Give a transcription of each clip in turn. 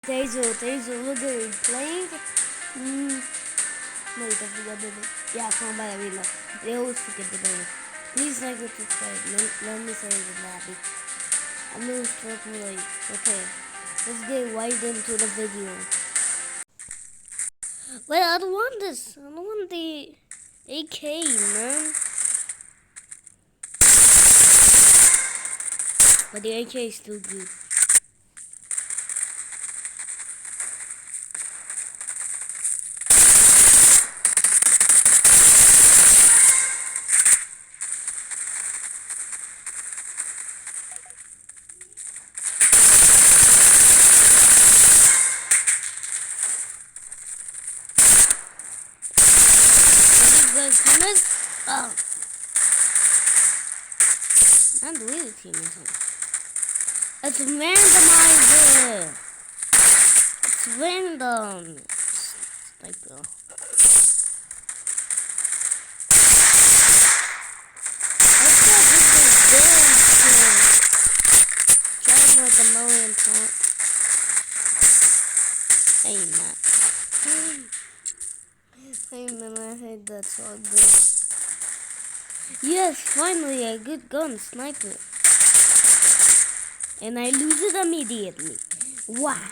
Taser, look at it playing. No, you don't forget the name. Yeah, come by the window. They always forget the name. Please like and subscribe. Let me say it happy. I'm gonna start late. Okay, let's get right into the video. Wait, I don't want this. I don't want the AK, man. But the AK is still good. Oh, I'm really teaming him. It's randomizer. It's random. Like try him like a million times. Hey man. Hey man, I hate that so good. Yes, finally a good gun, sniper. And I lose it immediately. Wow.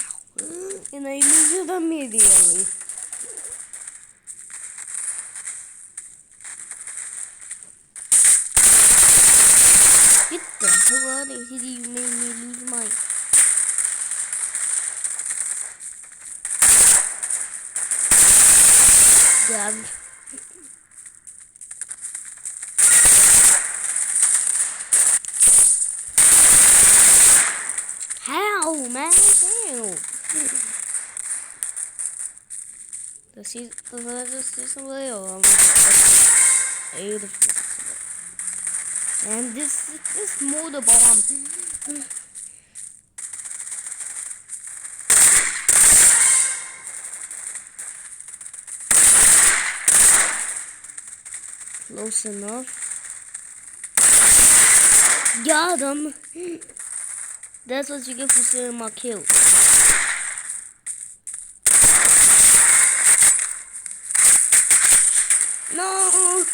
And I lose it immediately. Get the hell out of here, you made me lose my... God. How, man? How? Does I just see somebody or and this motor bomb. Close enough. Got him. That's what you get for stealing my kill. No!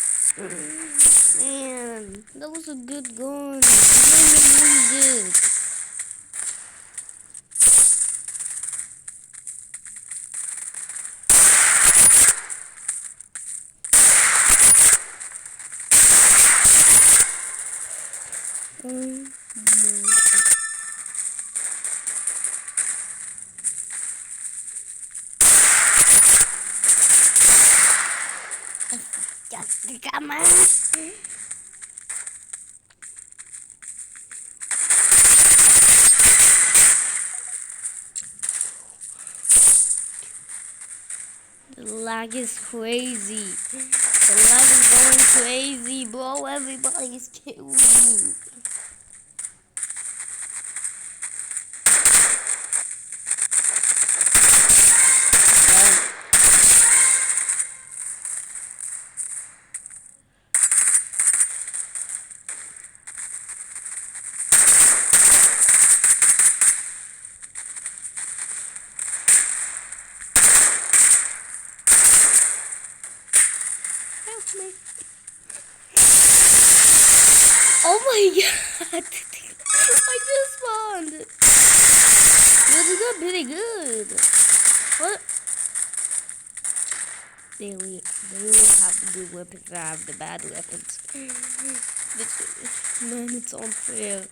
Man, that was a good gun. You made me lose it. Just come on. The lag is crazy. The lag is going crazy, bro. Everybody's killed. Oh my god! I just spawned! This got pretty good. What? They will have the good weapons. I have the bad weapons. Man, it's unfair.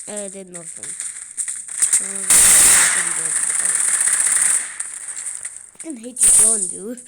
I did nothing. I hate your gun, dude.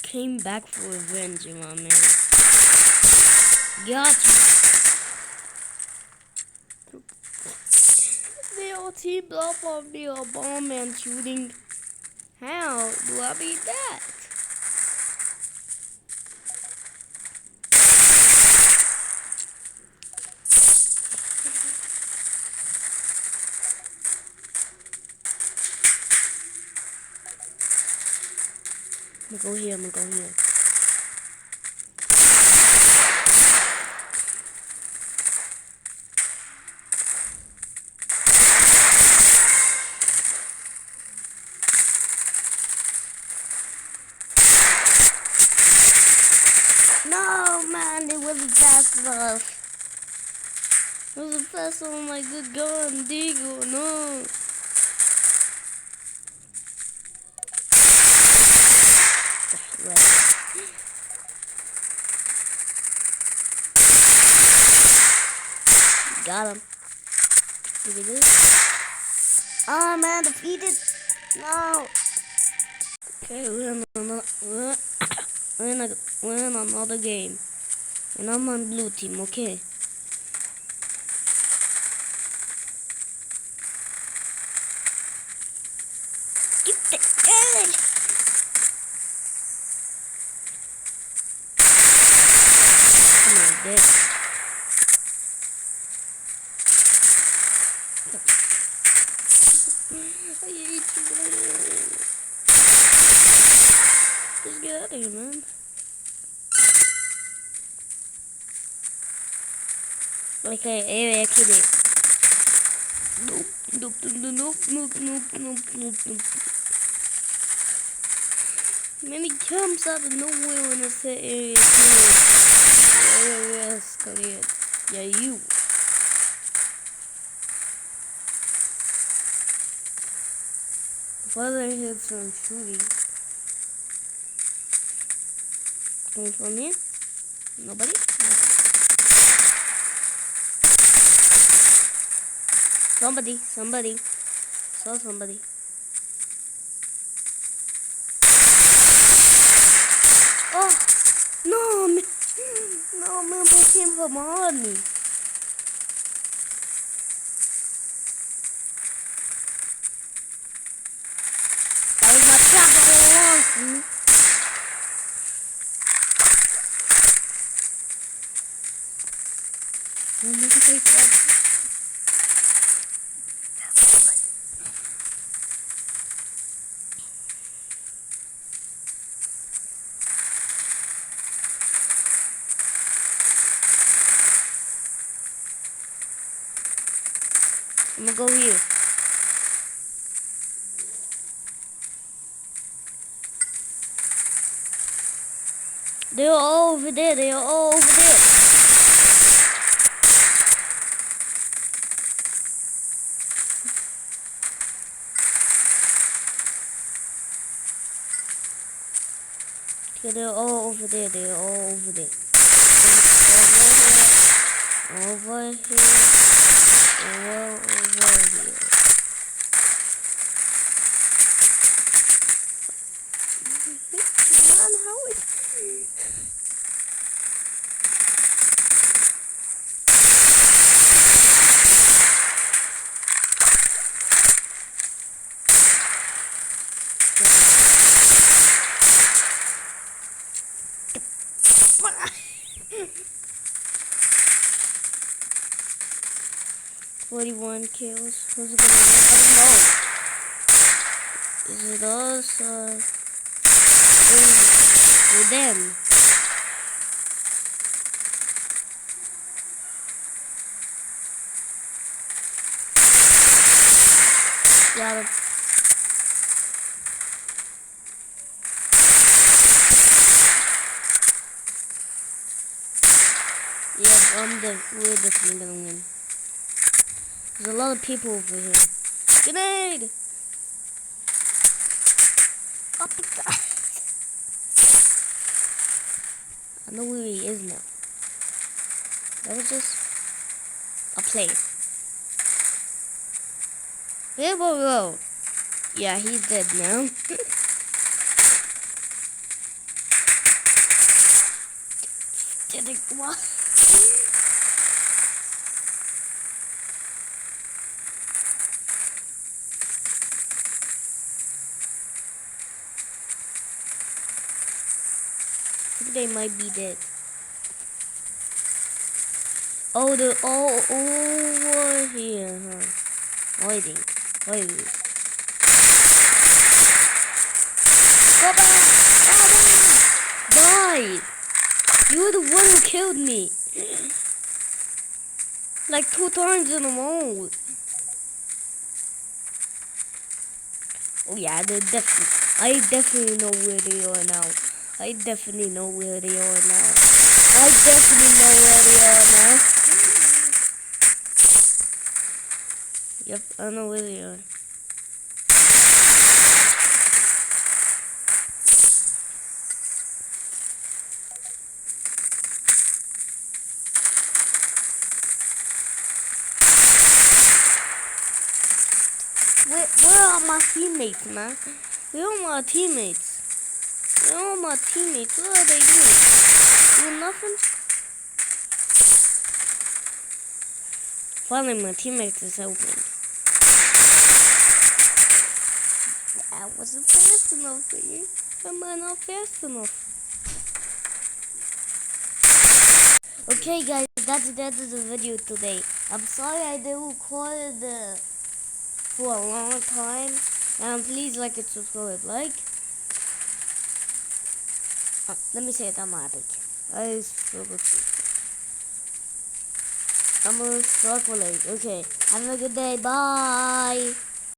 came back for revenge, my man. Got you. They all teamed up on me, a bomb man shooting. How do I beat that? I'm gonna go here, I'm gonna go here. No, man, it wasn't fast enough. It wasn't fast on my good gun, Deagle, no. Right. Got him. Look at this. Oh, man, defeated. No. Okay, we're in another game. And I'm on blue team, okay? Get the edge! Come on, dead. I hate you, man. Just get out of here, man. Okay, hey, kidding. Nope, nope, nope, nope, nope, nope, nope, nope. Man, he comes out of nowhere when it's that area cleared. Yes, cleared. Yeah, you. Father heard some shooting. Coming from here? Nobody? No. Somebody. Saw somebody. Oh! No, man. No, man, they came from behind me. That was my trap all along, see? I'm gonna take that. I'm gonna go here. They're all over there. They are all over there. Okay, they're all over there. They're all over there. Over here. Over here. Man, how is... "41 kills. Who's it gonna be? I don't know. Is it us or them?" Got him. Yeah, we're definitely gonna win. There's a lot of people over here. Grenade! Up the guy. I know where he is now. That was just a play. Here we go. Yeah, he's dead now. Did it what? I think they might be dead. Oh, they're all over here, huh? Waiting. Waiting. Go back! Die! You're the one who killed me. Like 2 times in a row. Oh yeah, I definitely know where they are now. I definitely know where they are now. I definitely know where they are now. Yep, I know where they are. Where are my teammates, man? Where are my teammates? Where are my teammates? What are they doing? Doing nothing? Finally, my teammates is helping. I wasn't fast enough for you. Am I not fast enough? Okay, guys, that's the end of the video today. I'm sorry I didn't record for a long time. And please like and subscribe. Like. Let me say it automatic. I struggle to. I'm gonna struggle. Okay. Have a good day. Bye.